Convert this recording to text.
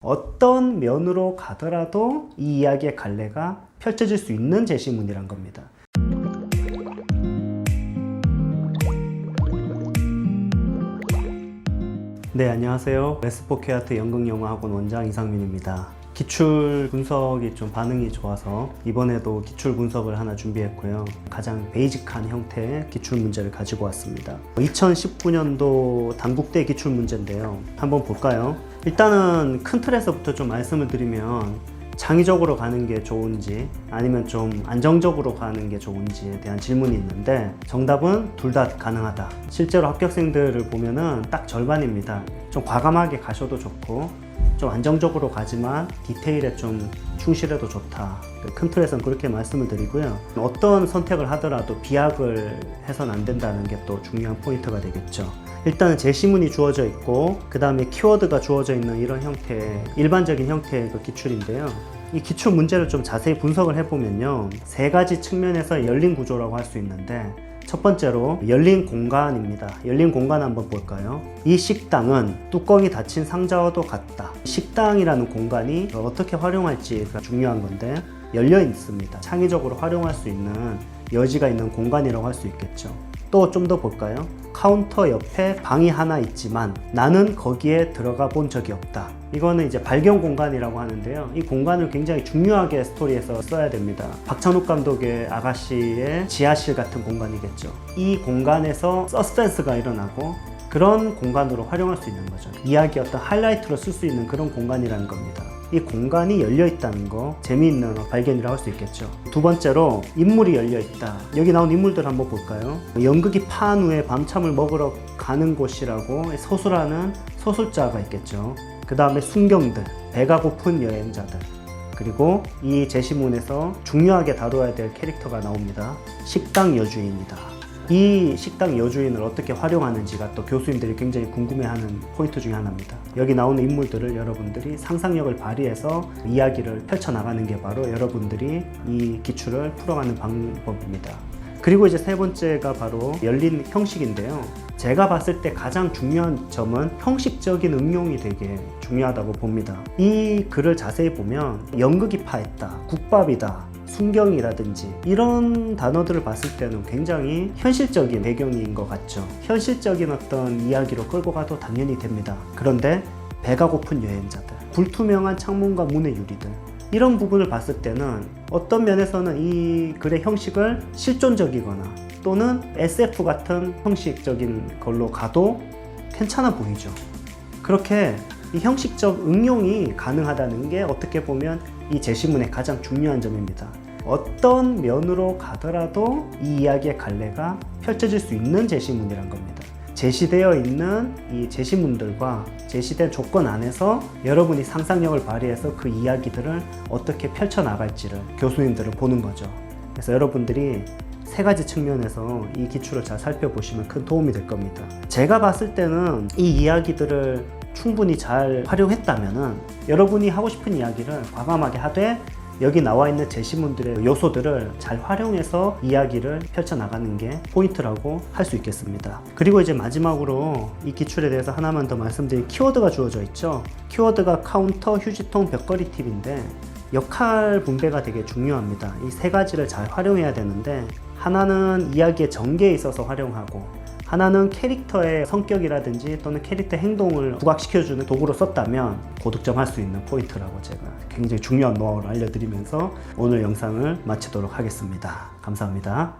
어떤 면으로 가더라도 이 이야기의 갈래가 펼쳐질 수 있는 제시문이란 겁니다. 네, 안녕하세요. 레스포케아트 연극영화학원 원장 이상민입니다. 기출 분석이 좀 반응이 좋아서 이번에도 기출 분석을 하나 준비했고요. 가장 베이직한 형태의 기출 문제를 가지고 왔습니다. 2019년도 단국대 기출 문제인데요. 한번 볼까요? 일단은 큰 틀에서부터 좀 말씀을 드리면 창의적으로 가는 게 좋은지 아니면 좀 안정적으로 가는 게 좋은지에 대한 질문이 있는데 정답은 둘 다 가능하다. 실제로 합격생들을 보면은 딱 절반입니다. 좀 과감하게 가셔도 좋고 좀 안정적으로 가지만 디테일에 좀 충실해도 좋다. 큰 틀에서는 그렇게 말씀을 드리고요. 어떤 선택을 하더라도 비약을 해서는 안 된다는 게 또 중요한 포인트가 되겠죠. 일단은 제시문이 주어져 있고 그 다음에 키워드가 주어져 있는 이런 형태의 일반적인 형태의 그 기출인데요. 이 기출 문제를 좀 자세히 분석을 해보면요, 세 가지 측면에서 열린 구조라고 할 수 있는데 첫 번째로 열린 공간입니다. 열린 공간 한번 볼까요? 이 식당은 뚜껑이 닫힌 상자와도 같다. 식당이라는 공간이 어떻게 활용할지가 중요한 건데 열려 있습니다. 창의적으로 활용할 수 있는 여지가 있는 공간이라고 할 수 있겠죠. 또 좀 더 볼까요? 카운터 옆에 방이 하나 있지만 나는 거기에 들어가 본 적이 없다. 이거는 이제 발견 공간이라고 하는데요. 이 공간을 굉장히 중요하게 스토리에서 써야 됩니다. 박찬욱 감독의 아가씨의 지하실 같은 공간이겠죠. 이 공간에서 서스펜스가 일어나고 그런 공간으로 활용할 수 있는 거죠. 이야기 어떤 하이라이트로 쓸 수 있는 그런 공간이라는 겁니다. 이 공간이 열려 있다는 거 재미있는 발견이라고 할 수 있겠죠. 두 번째로 인물이 열려 있다. 여기 나온 인물들 한번 볼까요? 연극이 판 후에 밤참을 먹으러 가는 곳이라고 서술하는 서술자가 있겠죠. 그 다음에 순경들, 배가 고픈 여행자들, 그리고 이 제시문에서 중요하게 다뤄야 될 캐릭터가 나옵니다. 식당 여주인이다. 이 식당 여주인을 어떻게 활용하는지가 또 교수님들이 굉장히 궁금해하는 포인트 중에 하나입니다. 여기 나오는 인물들을 여러분들이 상상력을 발휘해서 이야기를 펼쳐나가는 게 바로 여러분들이 이 기출을 풀어가는 방법입니다. 그리고 이제 세 번째가 바로 열린 형식인데요. 제가 봤을 때 가장 중요한 점은 형식적인 응용이 되게 중요하다고 봅니다. 이 글을 자세히 보면 연극이 파했다, 국밥이다, 순경이라든지 이런 단어들을 봤을 때는 굉장히 현실적인 배경인 것 같죠. 현실적인 어떤 이야기로 끌고 가도 당연히 됩니다. 그런데 배가 고픈 여행자들, 불투명한 창문과 문의 유리들, 이런 부분을 봤을 때는 어떤 면에서는 이 글의 형식을 실존적이거나 또는 SF 같은 형식적인 걸로 가도 괜찮아 보이죠. 그렇게 이 형식적 응용이 가능하다는 게 어떻게 보면 이 제시문의 가장 중요한 점입니다. 어떤 면으로 가더라도 이 이야기의 갈래가 펼쳐질 수 있는 제시문이란 겁니다. 제시되어 있는 이 제시문들과 제시된 조건 안에서 여러분이 상상력을 발휘해서 그 이야기들을 어떻게 펼쳐나갈지를 교수님들은 보는 거죠. 그래서 여러분들이 세 가지 측면에서 이 기출을 잘 살펴보시면 큰 도움이 될 겁니다. 제가 봤을 때는 이 이야기들을 충분히 잘 활용했다면은 여러분이 하고 싶은 이야기를 과감하게 하되 여기 나와 있는 제시문들의 요소들을 잘 활용해서 이야기를 펼쳐나가는 게 포인트라고 할 수 있겠습니다. 그리고 이제 마지막으로 이 기출에 대해서 하나만 더 말씀드린 키워드가 주어져 있죠. 키워드가 카운터, 휴지통, 벽걸이 팁인데 역할 분배가 되게 중요합니다. 이 세 가지를 잘 활용해야 되는데 하나는 이야기의 전개에 있어서 활용하고 하나는 캐릭터의 성격이라든지 또는 캐릭터 행동을 부각시켜주는 도구로 썼다면 고득점할 수 있는 포인트라고 제가 굉장히 중요한 노하우를 알려드리면서 오늘 영상을 마치도록 하겠습니다. 감사합니다.